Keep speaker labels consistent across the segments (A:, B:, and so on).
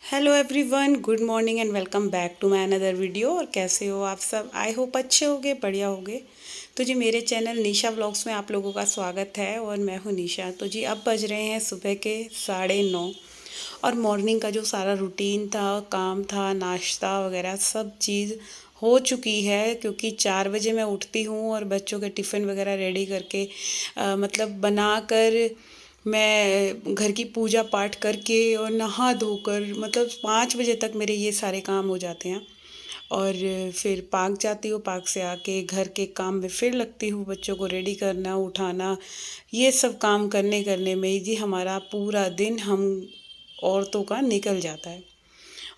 A: Hello everyone, good morning and welcome back to my another video. और कैसे हो आप सब? आई होप अच्छे होगे, बढ़िया होगे। तो जी मेरे चैनल निशा व्लॉग्स में आप लोगों का स्वागत है और मैं हूँ निशा। तो जी अब बज रहे हैं सुबह के 9:30 और मॉर्निंग का जो सारा रूटीन था, काम था, नाश्ता वगैरह सब चीज़ हो चुकी है, क्योंकि 4 बजे मैं उठती हूँ और बच्चों के टिफ़िन वगैरह रेडी करके मतलब बनाकर मैं घर की पूजा पाठ करके और नहा धोकर मतलब 5 बजे तक मेरे ये सारे काम हो जाते हैं। और फिर पार्क जाती हूँ, पार्क से आके घर के काम में फिर लगती हूँ, बच्चों को रेडी करना, उठाना, ये सब काम करने करने में ही जी हमारा पूरा दिन हम औरतों का निकल जाता है।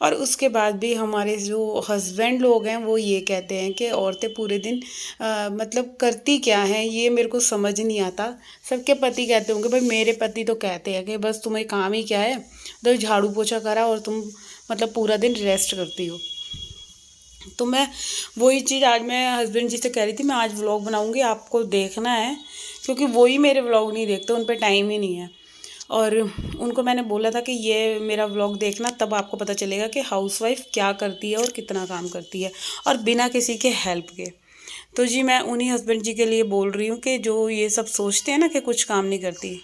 A: और उसके बाद भी हमारे जो हस्बैंड लोग हैं वो ये कहते हैं कि औरतें पूरे दिन मतलब करती क्या हैं, ये मेरे को समझ नहीं आता। सबके पति कहते होंगे, भाई मेरे पति तो कहते हैं कि बस तुम्हें काम ही क्या है, तो झाड़ू पोछा करा और तुम मतलब पूरा दिन रेस्ट करती हो। तो मैं वही चीज़ आज मैं हस्बैंड जी से कह रही थी, मैं आज व्लॉग बनाऊंगी, आपको देखना है, क्योंकि वही मेरे व्लॉग नहीं देखते, उन पर टाइम ही नहीं है। और उनको मैंने बोला था कि ये मेरा व्लॉग देखना, तब आपको पता चलेगा कि हाउसवाइफ क्या करती है और कितना काम करती है, और बिना किसी के हेल्प के। तो जी मैं उन्हीं हस्बैंड जी के लिए बोल रही हूँ कि जो ये सब सोचते हैं ना कि कुछ काम नहीं करती।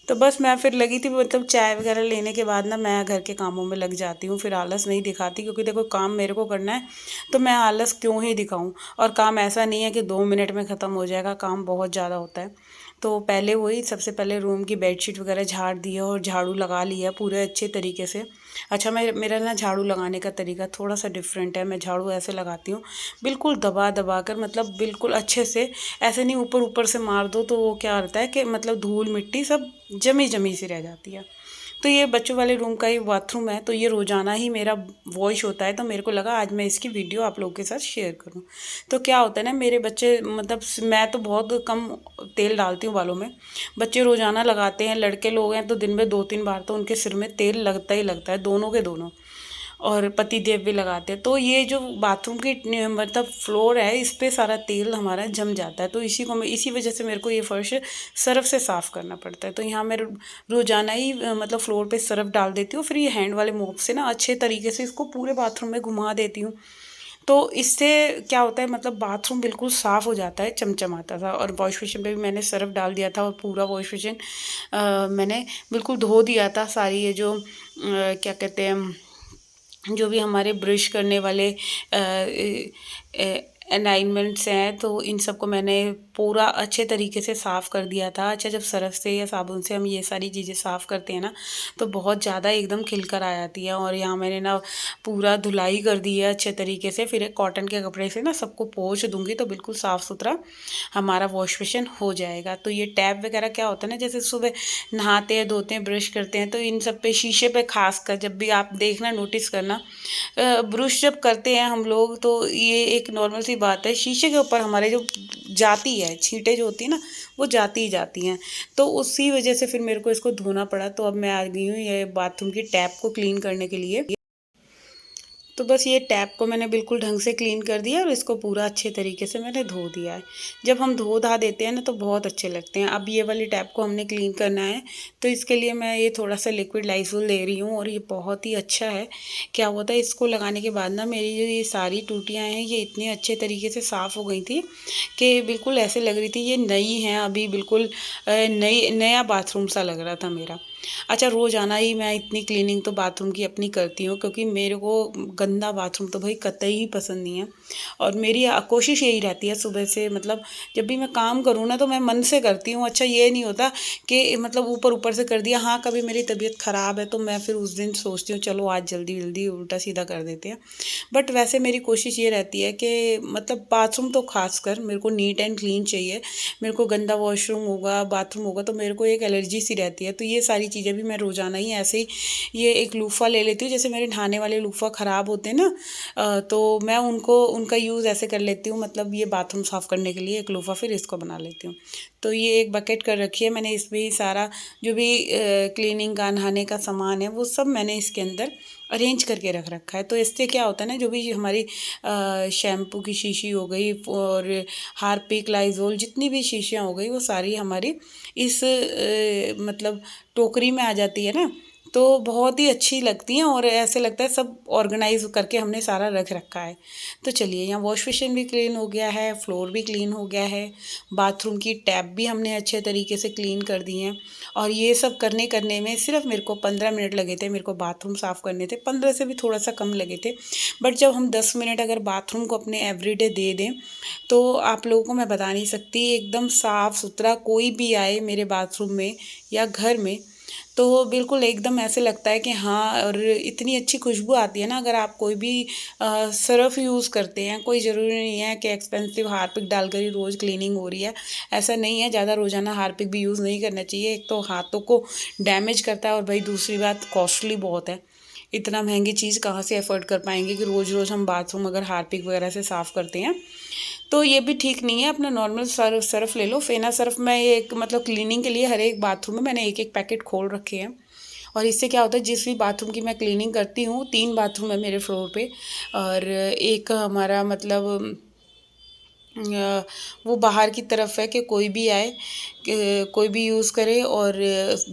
A: तो बस मैं फिर लगी थी, मतलब चाय वगैरह लेने के बाद ना मैं घर के कामों में लग जाती हूँ, फिर आलस नहीं दिखाती, क्योंकि देखो काम मेरे को करना है, तो मैं आलस क्यों ही दिखाऊं। और काम ऐसा नहीं है कि 2 मिनट में ख़त्म हो जाएगा, काम बहुत ज़्यादा होता है। तो पहले वही सबसे पहले रूम की बेडशीट वगैरह झाड़ दी है और झाड़ू लगा लिया पूरे अच्छे तरीके से। अच्छा, मैं मेरा ना झाड़ू लगाने का तरीका थोड़ा सा डिफरेंट है। मैं झाड़ू ऐसे लगाती हूँ, बिल्कुल दबा दबा कर, मतलब बिल्कुल अच्छे से, ऐसे नहीं ऊपर ऊपर से मार दो, तो वो क्या होता है कि मतलब धूल मिट्टी सब जमी जमी सी रह जाती है। तो ये बच्चों वाले रूम का ही बाथरूम है, तो ये रोज़ाना ही मेरा वॉश होता है, तो मेरे को लगा आज मैं इसकी वीडियो आप लोगों के साथ शेयर करूं। तो क्या होता है ना, मेरे बच्चे मतलब मैं तो बहुत कम तेल डालती हूँ बालों में, बच्चे रोज़ाना लगाते हैं, लड़के लोग हैं तो दिन में 2-3 बार तो उनके सिर में तेल लगता ही लगता है, दोनों के दोनों। और पति देव भी लगाते हैं। तो ये जो बाथरूम की मतलब फ्लोर है, इस पे सारा तेल हमारा जम जाता है, तो इसी को मैं इसी वजह से मेरे को ये फर्श सर्फ से साफ़ करना पड़ता है। तो यहाँ मैं रोज़ाना ही मतलब फ्लोर पे सर्फ डाल देती हूँ, फिर ये हैंड वाले मोप से ना अच्छे तरीके से इसको पूरे बाथरूम में घुमा देती हूँ। तो इससे क्या होता है, मतलब बाथरूम बिल्कुल साफ़ हो जाता है, चमचमाता था। और वॉश बेसिन पे भी मैंने सर्फ डाल दिया था और पूरा वॉश बेसिन मैंने बिल्कुल धो दिया था। सारी ये जो क्या कहते हैं, जो भी हमारे ब्रश करने वाले अलाइनमेंट्स हैं, तो इन सबको मैंने पूरा अच्छे तरीके से साफ़ कर दिया था। अच्छा, जब सरफ से या साबुन से हम ये सारी चीज़ें साफ़ करते हैं ना, तो बहुत ज़्यादा एकदम खिलकर आ जाती है। और यहाँ मैंने ना पूरा धुलाई कर दी है अच्छे तरीके से, फिर एक कॉटन के कपड़े से ना सबको पोंछ दूंगी, तो बिल्कुल साफ़ सुथरा हमारा वॉश बेसिन हो जाएगा। तो ये टैप वगैरह क्या होता है ना, जैसे सुबह नहाते हैं, धोते हैं, ब्रश करते हैं, तो इन सब पे शीशे पे खास कर जब भी आप देखना, नोटिस करना, ब्रश जब करते हैं हम लोग, तो ये एक नॉर्मल सी बात है, शीशे के ऊपर हमारे जो जाती है छींटे जो होती है ना, वो जाती ही जाती हैं। तो उसी वजह से फिर मेरे को इसको धोना पड़ा। तो अब मैं आ गई हूँ ये बाथरूम की टैप को क्लीन करने के लिए। तो बस ये टैप को मैंने बिल्कुल ढंग से क्लीन कर दिया और इसको पूरा अच्छे तरीके से मैंने धो दिया है। जब हम धो धा देते हैं ना, तो बहुत अच्छे लगते हैं। अब ये वाली टैप को हमने क्लीन करना है, तो इसके लिए मैं ये थोड़ा सा लिक्विड लाइज़ॉल ले रही हूँ, और ये बहुत ही अच्छा है। क्या होता है, इसको लगाने के बाद ना मेरी जो ये सारी टूटियाँ हैं, ये इतने अच्छे तरीके से साफ़ हो गई थी कि बिल्कुल ऐसे लग रही थी ये नई हैं, अभी बिल्कुल नया बाथरूम सा लग रहा था मेरा। अच्छा, रोज़ाना ही मैं इतनी क्लीनिंग तो बाथरूम की अपनी करती हूँ, क्योंकि मेरे को गंदा बाथरूम तो भाई कतई ही पसंद नहीं है। और मेरी कोशिश यही रहती है सुबह से, मतलब जब भी मैं काम करूँ ना, तो मैं मन से करती हूँ। अच्छा, ये नहीं होता कि मतलब ऊपर ऊपर से कर दिया। हाँ, कभी मेरी तबीयत ख़राब है तो मैं फिर उस दिन सोचती हूँ चलो आज जल्दी जल्दी उल्टा सीधा कर देते हैं। बट वैसे मेरी कोशिश ये रहती है कि मतलब बाथरूम तो खास कर मेरे को नीट एंड क्लीन चाहिए। मेरे को गंदा वॉशरूम होगा, बाथरूम होगा, तो मेरे को एक एलर्जी सी रहती है। तो ये सारी चीज़ें भी मैं रोज़ाना ही ऐसे ही ये एक लूफ़ा ले लेती हूँ। जैसे मेरे नहाने वाले लूफ़ा ख़राब होते हैं ना, तो मैं उनको उनका यूज़ ऐसे कर लेती हूँ, मतलब ये बाथरूम साफ़ करने के लिए एक लूफ़ा फिर इसको बना लेती हूँ। तो ये एक बकेट कर रखी है मैंने, इसमें ही सारा जो भी क्लीनिंग का नहाने का सामान है वो सब मैंने इसके अंदर अरेंज करके रख रखा है। तो इससे क्या होता है ना, जो भी हमारी शैम्पू की शीशी हो गई और हार्पिक, लाइज़ोल, जितनी भी शीशियाँ हो गई, वो सारी हमारी इस मतलब टोकरी में आ जाती है ना। तो बहुत ही अच्छी लगती हैं और ऐसे लगता है सब ऑर्गेनाइज करके हमने सारा रख रखा है। तो चलिए, यहाँ वॉश बेसिन भी क्लीन हो गया है, फ्लोर भी क्लीन हो गया है, बाथरूम की टैप भी हमने अच्छे तरीके से क्लीन कर दी हैं। और ये सब करने करने में सिर्फ मेरे को 15 मिनट लगे थे। मेरे को बाथरूम साफ़ करने थे, 15 से भी थोड़ा सा कम लगे थे। बट जब हम 10 मिनट अगर बाथरूम को अपने एवरीडे दे दें, तो आप लोगों को मैं बता नहीं सकती, एकदम साफ़ सुथरा कोई भी आए मेरे बाथरूम में या घर में, तो बिल्कुल एकदम ऐसे लगता है कि हाँ। और इतनी अच्छी खुशबू आती है ना, अगर आप कोई भी सर्फ़ यूज़ करते हैं, कोई ज़रूरी नहीं है कि एक्सपेंसिव हार्पिक डालकर ही रोज़ क्लीनिंग हो रही है, ऐसा नहीं है। ज़्यादा रोज़ाना हार्पिक भी यूज़ नहीं करना चाहिए, एक तो हाथों को डैमेज करता है और भाई दूसरी बात कॉस्टली बहुत है। इतना महंगी चीज़ कहाँ से अफोर्ड कर पाएंगे कि रोज़ रोज़ हम बाथरूम अगर हार्पिक वगैरह से साफ़ करते हैं, तो ये भी ठीक नहीं है। अपना नॉर्मल सर्फ ले लो, फेना सर्फ। मैं ये एक मतलब क्लीनिंग के लिए हर एक बाथरूम में मैंने एक एक पैकेट खोल रखे हैं। और इससे क्या होता है, जिस भी बाथरूम की मैं क्लीनिंग करती हूँ, 3 बाथरूम है मेरे फ्लोर पे, और एक हमारा मतलब वो बाहर की तरफ है कि कोई भी आए, कोई भी यूज़ करे, और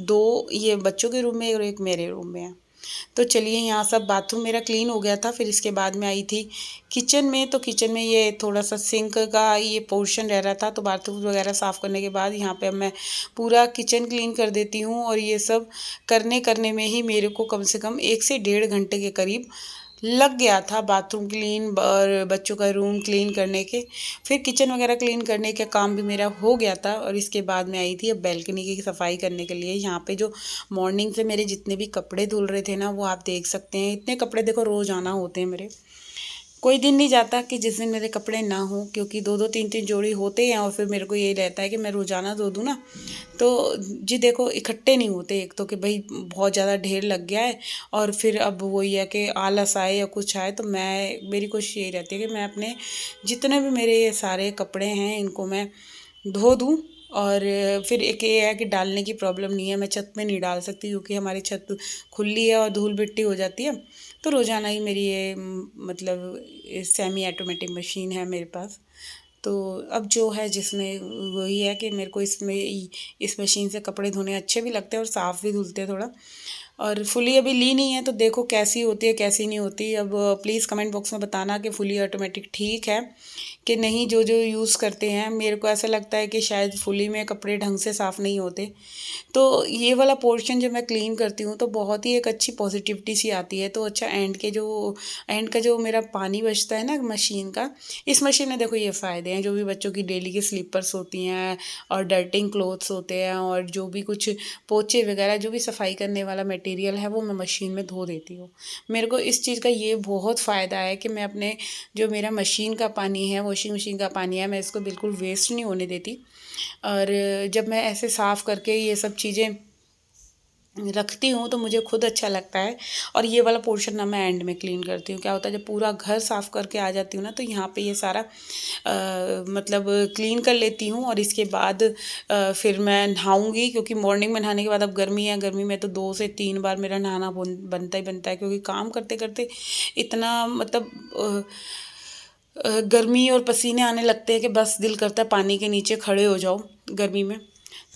A: 2 ये बच्चों के रूम में और एक मेरे रूम में है। तो चलिए, यहाँ सब बाथरूम मेरा क्लीन हो गया था। फिर इसके बाद मैं आई थी किचन में। तो किचन में ये थोड़ा सा सिंक का ये पोर्शन रह रहा था, तो बाथरूम वगैरह साफ़ करने के बाद यहाँ पे अब मैं पूरा किचन क्लीन कर देती हूँ। और ये सब करने करने में ही मेरे को कम से कम 1 से 1.5 घंटे के करीब लग गया था, बाथरूम क्लीन और बच्चों का रूम क्लीन करने के। फिर किचन वगैरह क्लीन करने का काम भी मेरा हो गया था। और इसके बाद मैं आई थी अब बैल्कनी की सफाई करने के लिए। यहाँ पे जो मॉर्निंग से मेरे जितने भी कपड़े धुल रहे थे ना, वो आप देख सकते हैं। इतने कपड़े देखो रोज़ आना होते हैं मेरे, कोई दिन नहीं जाता कि जिस दिन मेरे कपड़े ना हो, क्योंकि 2-2 3-3 जोड़ी होते हैं। और फिर मेरे को यही रहता है कि मैं रोज़ाना धो दूँ ना, तो जी देखो इकट्ठे नहीं होते। एक तो कि भाई बहुत ज़्यादा ढेर लग गया है, और फिर अब वही है कि आलस आए या कुछ आए, तो मेरी कोशिश यही रहती है कि मैं अपने जितने भी मेरे ये सारे कपड़े हैं इनको मैं धो दूँ। और फिर एक ये है कि डालने की प्रॉब्लम नहीं है, मैं छत में नहीं डाल सकती क्योंकि हमारी छत खुली है और धूल मिट्टी हो जाती है। तो रोज़ाना ही मेरी ये मतलब सेमी ऑटोमेटिक मशीन है मेरे पास। तो अब जो है जिसमें वही है कि मेरे को इसमें इस मशीन से कपड़े धोने अच्छे भी लगते हैं और साफ़ भी धुलते हैं थोड़ा। और फुली अभी ली नहीं है, तो देखो कैसी होती है कैसी नहीं होती। अब प्लीज़ कमेंट बॉक्स में बताना कि फुली ऑटोमेटिक ठीक है कि नहीं। जो जो यूज़ करते हैं, मेरे को ऐसा लगता है कि शायद फुली में कपड़े ढंग से साफ़ नहीं होते। तो ये वाला पोर्शन जब मैं क्लीन करती हूँ, तो बहुत ही एक अच्छी पॉजिटिविटी सी आती है। तो अच्छा, एंड का जो मेरा पानी बचता है ना मशीन का, इस मशीन में देखो ये फ़ायदे हैं। जो भी बच्चों की डेली की स्लीपर्स होती हैं और डर्टिंग क्लोथ्स होते हैं, और जो भी कुछ पोछे वगैरह जो भी सफाई करने वाला मटेरियल है, वो मैं मशीन में धो देती हूँ। मेरे को इस चीज़ का ये बहुत फ़ायदा है कि मैं अपने जो मेरा मशीन का पानी है, वॉशिंग मशीन का पानी है, मैं इसको बिल्कुल वेस्ट नहीं होने देती। और जब मैं ऐसे साफ़ करके ये सब चीज़ें रखती हूँ, तो मुझे खुद अच्छा लगता है। और ये वाला पोर्शन ना मैं एंड में क्लीन करती हूँ। क्या होता है, जब पूरा घर साफ़ करके आ जाती हूँ ना, तो यहाँ पे ये सारा मतलब क्लीन कर लेती हूँ। और इसके बाद फिर मैं नहाऊँगी, क्योंकि मॉर्निंग में नहाने के बाद, अब गर्मी है, गर्मी में तो 2 से 3 बार मेरा नहाना बनता ही बनता है। क्योंकि काम करते करते इतना मतलब गर्मी और पसीने आने लगते हैं कि बस दिल करता है पानी के नीचे खड़े हो जाओ गर्मी में।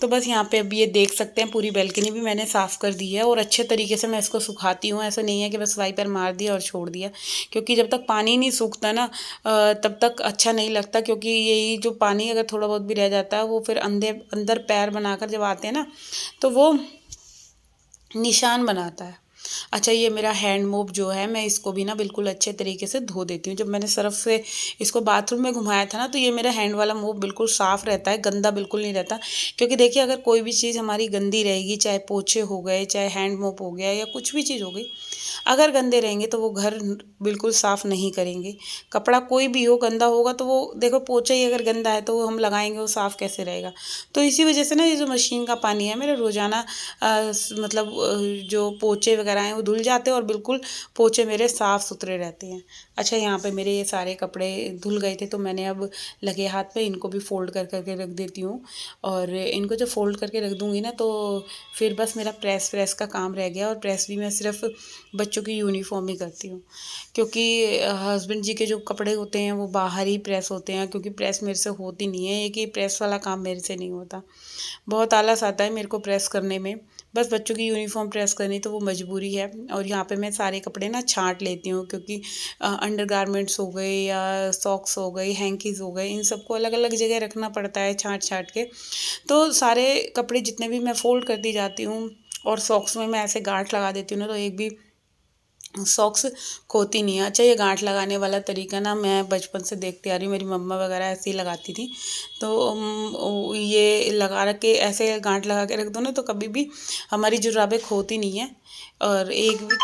A: तो बस यहाँ पे अभी ये देख सकते हैं, पूरी बैल्कनी भी मैंने साफ़ कर दी है और अच्छे तरीके से मैं इसको सुखाती हूँ। ऐसा नहीं है कि बस वाइपर मार दिया और छोड़ दिया, क्योंकि जब तक पानी नहीं सूखता ना, तब तक अच्छा नहीं लगता। क्योंकि यही जो पानी अगर थोड़ा बहुत भी रह जाता है, वो फिर अंदर अंदर पैर बनाकर जब आते हैं ना, तो वो निशान बनाता है। अच्छा, ये मेरा हैंड मोप जो है, मैं इसको भी ना बिल्कुल अच्छे तरीके से धो देती हूँ। जब मैंने सर्फ़ से इसको बाथरूम में घुमाया था ना, तो ये मेरा हैंड वाला मोप बिल्कुल साफ़ रहता है, गंदा बिल्कुल नहीं रहता। क्योंकि देखिए, अगर कोई भी चीज़ हमारी गंदी रहेगी, चाहे पोछे हो गए, चाहे हैंड मोप हो गया, या कुछ भी चीज़ हो गई, अगर गंदे रहेंगे तो वो घर बिल्कुल साफ़ नहीं करेंगे। कपड़ा कोई भी हो गंदा होगा, तो वो देखो, पोछा ही अगर गंदा है तो वो हम लगाएंगे, वो साफ़ कैसे रहेगा। तो इसी वजह से ना, ये जो मशीन का पानी है, मेरे रोज़ाना मतलब जो पोछे वगैरह हैं वो धुल जाते हैं, और बिल्कुल पोछे मेरे साफ़ सुथरे रहते हैं। अच्छा, यहाँ पे मेरे ये सारे कपड़े धुल गए थे, तो मैंने अब लगे हाथ पे इनको भी फ़ोल्ड कर करके रख देती हूँ। और इनको जब फ़ोल्ड करके रख दूँगी ना, तो फिर बस मेरा प्रेस का काम रह गया। और प्रेस भी मैं सिर्फ बच्चों की यूनिफ़ॉर्म ही करती हूँ, क्योंकि हस्बैंड जी के जो कपड़े होते हैं वो बाहर ही प्रेस होते हैं, क्योंकि प्रेस मेरे से होती नहीं है। एक ये प्रेस वाला काम मेरे से नहीं होता, बहुत आलस आता है मेरे को प्रेस करने में। बस बच्चों की यूनिफॉर्म प्रेस करनी तो वो मजबूरी है। और यहाँ पे मैं सारे कपड़े ना छांट लेती हूँ, क्योंकि अंडरगारमेंट्स हो गए या सॉक्स हो गए, हैंकीज़ हो गए, इन सबको अलग अलग जगह रखना पड़ता है छांट छांट के। तो सारे कपड़े जितने भी मैं फ़ोल्ड करती जाती हूँ, और सॉक्स में मैं ऐसे गांठ लगा देती हूँ ना, तो एक भी सॉक्स खोती नहीं है। अच्छा, ये गांठ लगाने वाला तरीका ना मैं बचपन से देखती आ रही हूँ, मेरी मम्मा वगैरह ऐसे ही लगाती थी। तो ये लगा रख के ऐसे गांठ लगा के रख दो ना, तो कभी भी हमारी जुराबें खोती नहीं है। और एक भी